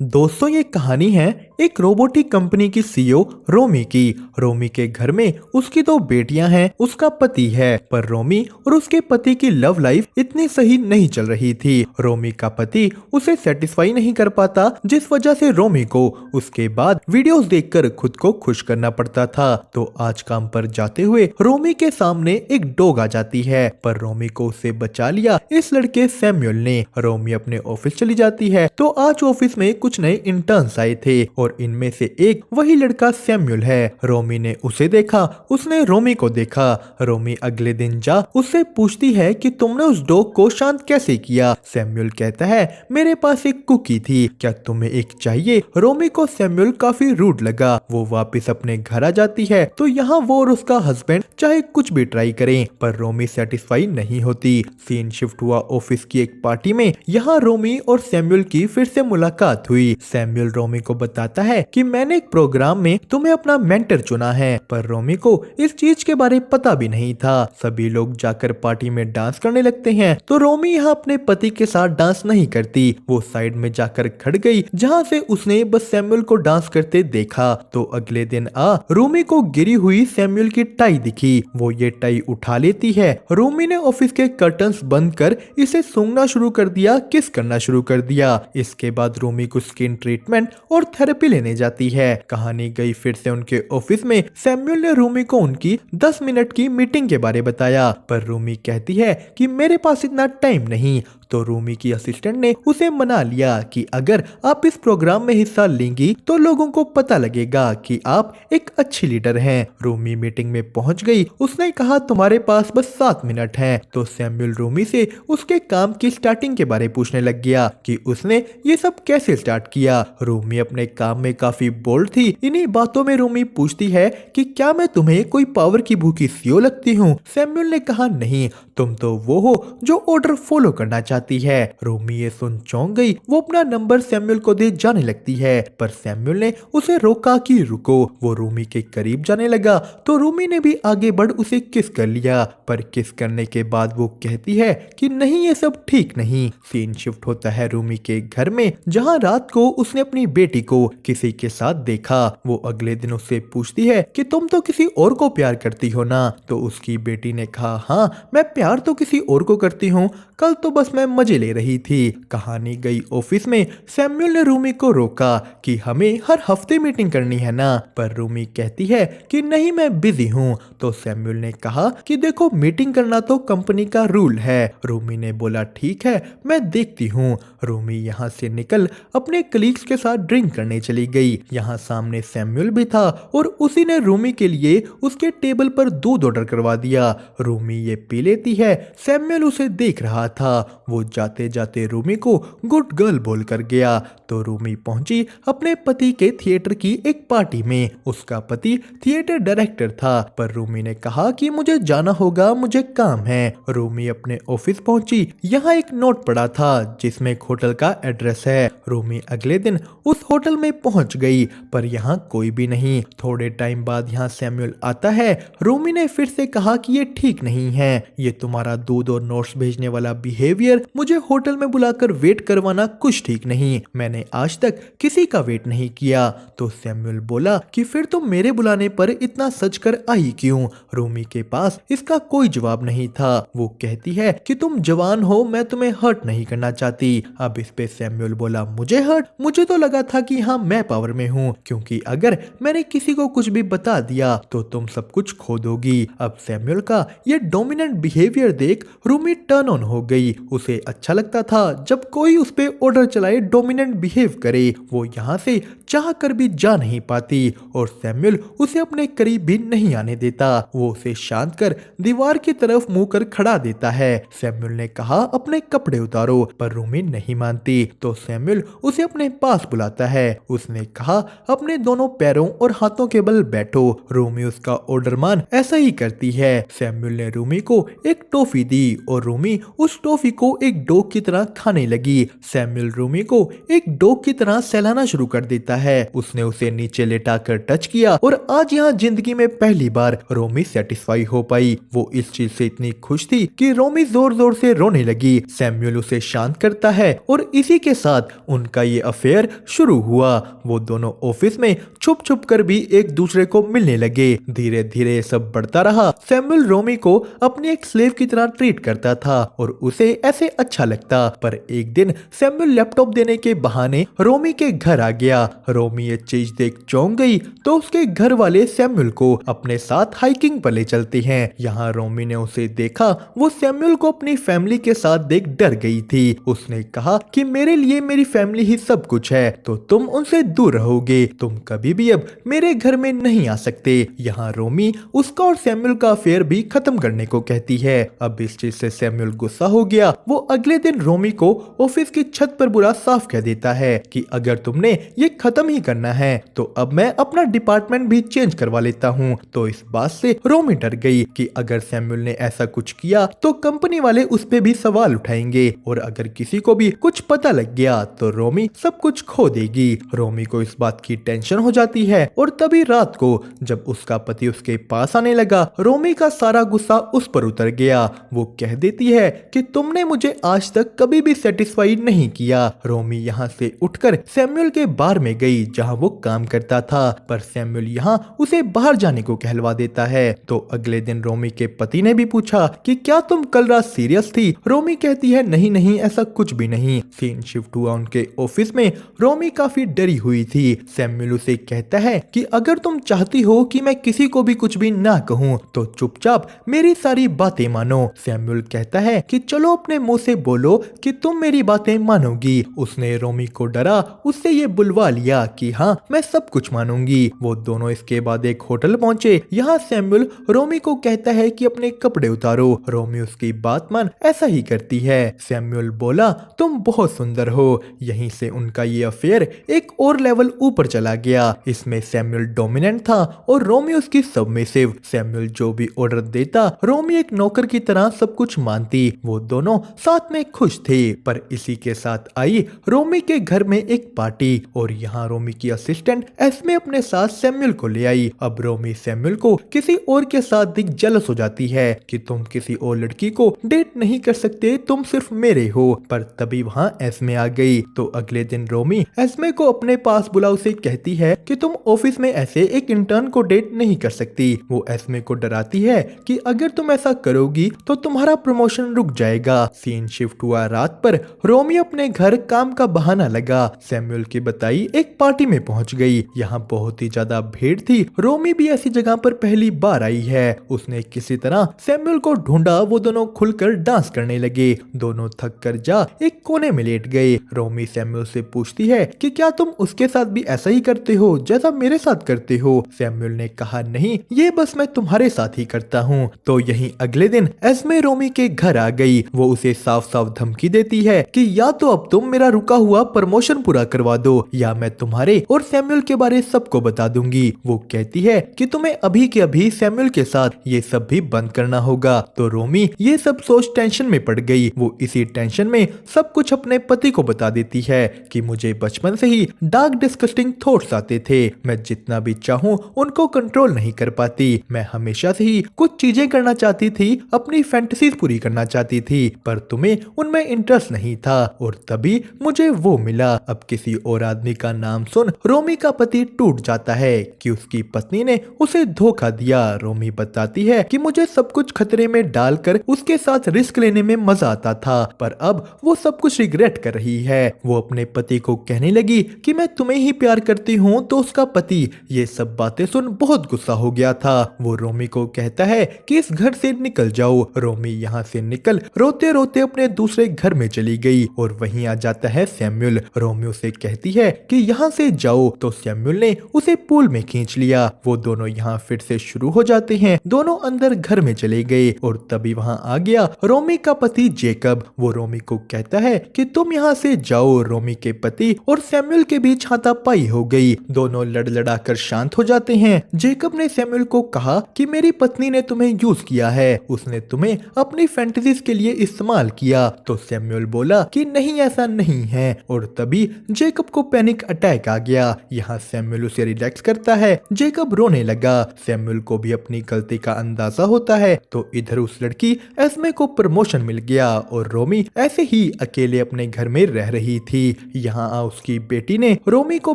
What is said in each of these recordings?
दोस्तों ये कहानी है एक रोबोटिक कंपनी की सीईओ रोमी की। रोमी के घर में उसकी दो बेटियां हैं, उसका पति है, पर रोमी और उसके पति की लव लाइफ इतनी सही नहीं चल रही थी। रोमी का पति उसे सेटिस्फाई नहीं कर पाता, जिस वजह से रोमी को उसके बाद वीडियोस देखकर खुद को खुश करना पड़ता था। तो आज काम पर जाते हुए रोमी के सामने एक डॉग आ जाती है, पर रोमी को उससे बचा लिया इस लड़के सैमुअल ने। रोमी अपने ऑफिस चली जाती है तो आज ऑफिस में कुछ नए इंटर्न्स आए थे और इनमें से एक वही लड़का सैमुअल है। रोमी ने उसे देखा, उसने रोमी को देखा। रोमी अगले दिन जा उससे पूछती है कि तुमने उस डॉग को शांत कैसे किया। सैमुअल कहता है मेरे पास एक कुकी थी, क्या तुम्हें एक चाहिए। रोमी को सैमुअल काफी रूड लगा। वो वापस अपने घर आ जाती है तो यहाँ वो और उसका हस्बैंड चाहे कुछ भी ट्राई करें, पर रोमी सेटिस्फाई नहीं होती। सीन शिफ्ट हुआ ऑफिस की एक पार्टी में। यहाँ रोमी और सैमुअल की फिर से मुलाकात हुई। सैमुअल रोमी को बताता है कि मैंने एक प्रोग्राम में तुम्हें अपना मेंटर चुना है, पर रोमी को इस चीज के बारे पता भी नहीं था। सभी लोग जाकर पार्टी में डांस करने लगते हैं तो रोमी यहाँ अपने पति के साथ डांस नहीं करती। वो साइड में जाकर खड़ गई जहाँ से उसने बस सैमुअल को डांस करते देखा। तो अगले दिन रोमी को गिरी हुई सैमुअल की टाई दिखी। वो ये टाई उठा लेती है। रोमी ने ऑफिस के कर्टन्स बंद कर इसे सूंघना शुरू कर दिया, किस करना शुरू कर दिया। इसके बाद रोमी को स्किन ट्रीटमेंट और थेरेपी लेने जाती है। कहानी गई फिर से उनके ऑफिस में। सैमुअल ने रोमी को उनकी 10 मिनट की मीटिंग के बारे बताया, पर रोमी कहती है कि मेरे पास इतना टाइम नहीं। तो रोमी की असिस्टेंट ने उसे मना लिया कि अगर आप इस प्रोग्राम में हिस्सा लेंगी तो लोगों को पता लगेगा कि आप एक अच्छी लीडर हैं। रोमी मीटिंग में पहुंच गई। उसने कहा तुम्हारे पास बस 7 मिनट हैं। तो सैमुअल रोमी से उसके काम की स्टार्टिंग के बारे पूछने लग गया कि उसने ये सब कैसे स्टार्ट किया। रोमी अपने काम में काफी बोल्ड थी। इन्हीं बातों में रोमी पूछती है कि क्या मैं तुम्हें कोई पावर की भूखी सीईओ लगती हूँ। सैमुअल ने कहा नहीं, तुम तो वो हो जो ऑर्डर फॉलो करना चाहती है। रोमी ये सुन चौंक गई। वो अपना नंबर सैमुअल को दे जाने लगती है, पर सैमुअल ने उसे रोका कि रुको। वो रोमी के करीब जाने लगा तो रोमी ने भी आगे बढ़ उसे किस कर लिया, पर किस करने के बाद वो कहती है कि नहीं ये सब ठीक नहीं। सीन शिफ्ट होता है रोमी के घर में, जहाँ रात को उसने अपनी बेटी को किसी के साथ देखा। वो अगले दिन उससे पूछती है कि तुम तो किसी और को प्यार करती हो ना। तो उसकी बेटी ने कहा हाँ मैं प्यार तो किसी और को करती हूँ, कल तो बस मैं मजे ले रही थी। कहानी गई ऑफिस में। सैमुअल ने रूमी को रोका कि हमें हर हफ्ते मीटिंग करनी है ना, पर रूमी कहती है कि नहीं मैं बिजी हूँ। तो सैमुअल ने कहा कि देखो मीटिंग करना तो कंपनी का रूल है। रूमी ने बोला ठीक है मैं देखती हूँ। रूमी यहाँ से निकल अपने कलीग्स के साथ ड्रिंक करने चली गई। यहाँ सामने सैमुअल भी था और उसी ने रूमी के लिए उसके टेबल पर दूध ऑर्डर करवा दिया। रूमी ये पी लेती है। सैमुअल उसे देख रहा था। वो जाते जाते रूमी को गुड गर्ल बोलकर गया। तो रूमी पहुंची अपने पति के थिएटर की एक पार्टी में। उसका पति थिएटर डायरेक्टर था, पर रूमी ने कहा कि मुझे जाना होगा, मुझे काम है। रूमी अपने ऑफिस पहुंची। यहाँ एक नोट पड़ा था जिसमें एक होटल का एड्रेस है। रूमी अगले दिन उस होटल में पहुंच गई, पर यहाँ कोई भी नहीं। थोड़े टाइम बाद यहाँ सैमुअल आता है। रूमी ने फिर से कहा कि ये ठीक नहीं है, ये तुम्हारा दूध और नोट्स भेजने वाला बिहेवियर, मुझे होटल में बुलाकर वेट करवाना कुछ ठीक नहीं। मैंने आज तक किसी का वेट नहीं किया। तो सैमुअल बोला कि फिर तुम मेरे बुलाने पर इतना सच कर आई क्यों। रूमी के पास इसका कोई जवाब नहीं था। वो कहती है कि तुम जवान हो, मैं तुम्हें हर्ट नहीं करना चाहती। अब इस पे सैमुअल बोला मुझे हर्ट, मुझे तो लगा था कि हाँ मैं पावर में हूँ, क्योंकि अगर मैंने किसी को कुछ भी बता दिया तो तुम सब कुछ खो दोगी। अब सैमुअल का ये डोमिनेंट बिहेवियर देख रूमी टर्न ऑन हो गई। उसे अच्छा लगता था जब कोई उस पे ऑर्डर चलाए, डोमिनेंट बिहेव करे। वो यहाँ से चाह कर भी जा नहीं पाती और सैमुअल उसे अपने करीब भी नहीं आने देता। वो उसे शांत कर दीवार की तरफ मुंह कर खड़ा देता है। सैमुअल ने कहा अपने कपड़े उतारो, पर रूमी नहीं मानती। तो सैमुअल उसे अपने पास बुलाता है। उसने कहा अपने दोनों पैरों और हाथों के बल बैठो। रूमी उसका ऑर्डर मान ऐसा ही करती है। सैमुअल ने रूमी को एक टॉफी दी और रूमी उस उस टॉफी को एक डॉग की तरह खाने लगी। सैमुअल रोमी को एक डॉग की तरह सहलाना शुरू कर देता है। उसने उसे नीचे लेटाकर टच किया और आज यहाँ जिंदगी में पहली बार रोमी सेटिस्फाई हो पाई। वो इस चीज से इतनी खुश थी कि रोमी जोर जोर से रोने लगी। सैमुअल उसे शांत करता है और इसी के साथ उनका ये अफेयर शुरू हुआ। वो दोनों ऑफिस में छुप छुप कर भी एक दूसरे को मिलने लगे। धीरे धीरे सब बढ़ता रहा। सैमुअल रोमी को अपनी एक स्लेव की तरह ट्रीट करता था और उसे ऐसे अच्छा लगता। पर एक दिन सैमुअल लैपटॉप देने के बहाने रोमी के घर आ गया। रोमी ये चीज देख चौंक गई तो उसके घर वाले सैमुअल को अपने साथ हाइकिंग पर ले चलते हैं। यहाँ रोमी ने उसे देखा। वो सैमुअल को अपनी फैमिली के साथ देख डर गई थी। उसने कहा कि मेरे लिए मेरी फैमिली ही सब कुछ है, तो तुम उनसे दूर रहोगे। तुम कभी भी अब मेरे घर में नहीं आ सकते। यहाँ रोमी उसका और सैमुअल का अफेयर भी खत्म करने को कहती है। अब इस चीज से सैमुअल गुस्सा हो गया। वो अगले दिन रोमी को ऑफिस की छत पर बुरा साफ कह देता है कि अगर तुमने ये खत्म ही करना है तो अब मैं अपना डिपार्टमेंट भी चेंज करवा लेता हूँ। तो इस बात से रोमी डर गई कि अगर सैमुअल ने ऐसा कुछ किया तो कंपनी वाले उस पे भी सवाल उठाएंगे और अगर किसी को भी कुछ पता लग गया तो रोमी सब कुछ खो देगी। रोमी को इस बात की टेंशन हो जाती है और तभी रात को जब उसका पति उसके पास आने लगा, रोमी का सारा गुस्सा उस पर उतर गया। वो कह देती है कि तुमने मुझे आज तक कभी भी सेटिस्फाई नहीं किया। रोमी यहाँ से उठकर सैमुअल के बार में गई जहाँ वो काम करता था, पर सैमुअल यहाँ उसे बाहर जाने को कहलवा देता है। तो अगले दिन रोमी के पति ने भी पूछा कि क्या तुम कल रात सीरियस थी? रोमी कहती है नहीं नहीं, ऐसा कुछ भी नहीं। सीन शिफ्ट हुआ उनके ऑफिस में। रोमी काफी डरी हुई थी। सैमुअल उसे कहता है कि अगर तुम चाहती हो कि मैं किसी को भी कुछ भी ना कहूँ तो चुपचाप मेरी सारी बातें मानो। सैमुअल कहता है कि चलो अपने मुंह से बोलो कि तुम मेरी बातें मानोगी। उसने रोमी को डरा उससे ये बुलवा लिया कि हाँ मैं सब कुछ मानूंगी। वो दोनों इसके बाद एक होटल पहुंचे। यहाँ सैमुअल रोमी को कहता है कि अपने कपड़े उतारो। रोमी उसकी बात मान ऐसा ही करती है। सैमुअल बोला तुम बहुत सुंदर हो। यहीं से उनका ये अफेयर एक और लेवल ऊपर चला गया। इसमें सैमुअल डोमिनेंट था और रोमी उसकी सबमिसिव। सैमुअल जो भी ऑर्डर देता रोमी एक नौकर की तरह सब कुछ मानती। वो दोनों साथ में खुश थे। पर इसी के साथ आई रोमी के घर में एक पार्टी और यहाँ रोमी की असिस्टेंट एस्मे अपने साथ सैमुअल को ले आई। अब रोमी सैमुअल को किसी और के साथ दिख जेलस हो जाती है कि तुम किसी और लड़की को डेट नहीं कर सकते, तुम सिर्फ मेरे हो। पर तभी वहाँ एस्मे आ गई। तो अगले दिन रोमी एस्मे को अपने पास बुला उसे कहती है कि तुम ऑफिस में ऐसे एक इंटर्न को डेट नहीं कर सकती। वो एस्मे को डराती है कि अगर तुम ऐसा करोगी तो तुम्हारा प्रमोशन रुक जाएगा। सीन शिफ्ट हुआ रात पर। रोमी अपने घर काम का बहाना लगा। सैमुअल की बताई एक पार्टी में पहुंच गई। यहाँ बहुत ही ज्यादा भीड़ थी। रोमी भी ऐसी जगह पर पहली बार आई है। उसने किसी तरह सैमुअल को ढूंढा। वो दोनों खुलकर डांस करने लगे। दोनों थक कर जा एक कोने में लेट गए। रोमी सैमुअल से पूछती है कि क्या तुम उसके साथ भी ऐसा ही करते हो जैसा मेरे साथ करते हो? सैमुअल ने कहा नहीं, ये बस मैं तुम्हारे साथ ही करता हूँ। तो यहीं अगले दिन एस्मे रोमी के घर आ गई। वो उसे साफ साफ धमकी देती है कि या तो अब तुम मेरा रुका हुआ प्रमोशन पूरा करवा दो या मैं तुम्हारे और सैमुअल के बारे सबको बता दूंगी। वो कहती है कि तुम्हें अभी के अभी सैमुअल के साथ ये सब भी बंद करना होगा। तो रोमी ये सब सोच टेंशन में पड़ गई। वो इसी टेंशन में सब कुछ अपने पति को बता देती है कि मुझे बचपन से ही डार्क डिस्कस्टिंग थॉट्स आते थे। मैं जितना भी चाहूँ उनको कंट्रोल नहीं कर पाती। मैं हमेशा से ही कुछ चीजें करना चाहती थी, अपनी फैंटेसीज पूरी करना चाहती थी, पर तुम्हें उनमें इंटरेस्ट नहीं था और तभी मुझे वो मिला। अब किसी और आदमी का नाम सुन रोमी का पति टूट जाता है कि उसकी पत्नी ने उसे धोखा दिया। रोमी बताती है कि मुझे सब कुछ खतरे में डालकर उसके साथ रिस्क लेने में मजा आता था, पर अब वो सब कुछ रिग्रेट कर रही है। वो अपने पति को कहने लगी कि मैं तुम्हें ही प्यार करती हूँ। तो उसका पति ये सब बातें सुन बहुत गुस्सा हो गया था। वो रोमी को कहता है कि इस घर से निकल जाओ। रोमी यहाँ से निकल रोते रोते अपने दूसरे घर में चली गई और वहीं आ जाता है सैमुअल। रोमी उसे कहती है कि यहाँ से जाओ। तो सैमुअल ने उसे पूल में खींच लिया। वो दोनों यहाँ फिर से शुरू हो जाते हैं। दोनों अंदर घर में चले गए और तभी वहाँ आ गया रोमी का पति जेकब। वो रोमी को कहता है कि तुम यहाँ से जाओ। रोमी के पति और सैमुअल के बीच हाथापाई हो गई। दोनों लड़ लड़ा कर शांत हो जाते हैं। जेकब ने सैमुअल को कहा कि मेरी पत्नी ने तुम्हें यूज किया है। उसने तुम्हें अपनी फैंटेसीज के लिए इस्तेमाल किया। तो सैमुअल बोला कि नहीं ऐसा नहीं है और तभी जेकब को पैनिक अटैक आ गया। यहाँ सैमुअल उसे रिलैक्स करता है। जेकब रोने लगा। सैमुअल को भी अपनी गलती का अंदाजा होता है। तो इधर उस लड़की एस्मे को प्रमोशन मिल गया और रोमी ऐसे ही अकेले अपने घर में रह रही थी। यहाँ उसकी बेटी ने रोमी को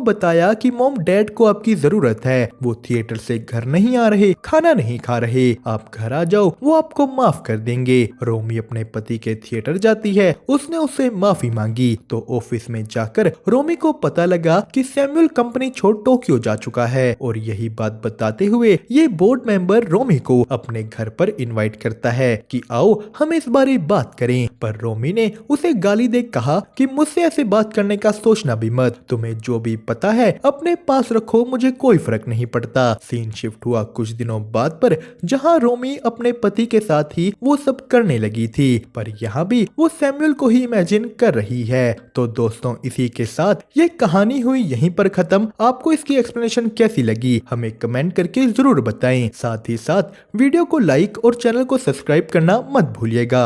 बताया कि मॉम डैड को आपकी जरूरत है, वो थिएटर से घर नहीं आ रहे, खाना नहीं खा रहे, आप घर आ जाओ, वो आपको माफ कर देंगे। रोमी अपने पति के थिएटर जाती है। उसने उससे माफी मांगी। तो ऑफिस में जाकर रोमी को पता लगा कि सैमुअल कंपनी छोड़ टोक्यो जा चुका है और यही बात बताते हुए ये बोर्ड मेंबर रोमी को अपने घर पर इनवाइट करता है कि आओ हम इस बारे बात करें। पर रोमी ने उसे गाली दे कहा कि मुझसे ऐसे बात करने का सोचना भी मत, तुम्हें जो भी पता है अपने पास रखो, मुझे कोई फर्क नहीं पड़ता। सीन शिफ्ट हुआ कुछ दिनों बाद पर, जहां रोमी अपने पति के साथ ही वो सब करने लगी थी, पर यहाँ भी वो सैमुअल को ही इमेजिन कर रही है। तो दोस्तों इसी के साथ ये कहानी हुई यहीं पर खत्म। आपको इसकी एक्सप्लेनेशन कैसी लगी हमें कमेंट करके जरूर बताएं। साथ ही साथ वीडियो को लाइक और चैनल को सब्सक्राइब करना मत भूलिएगा।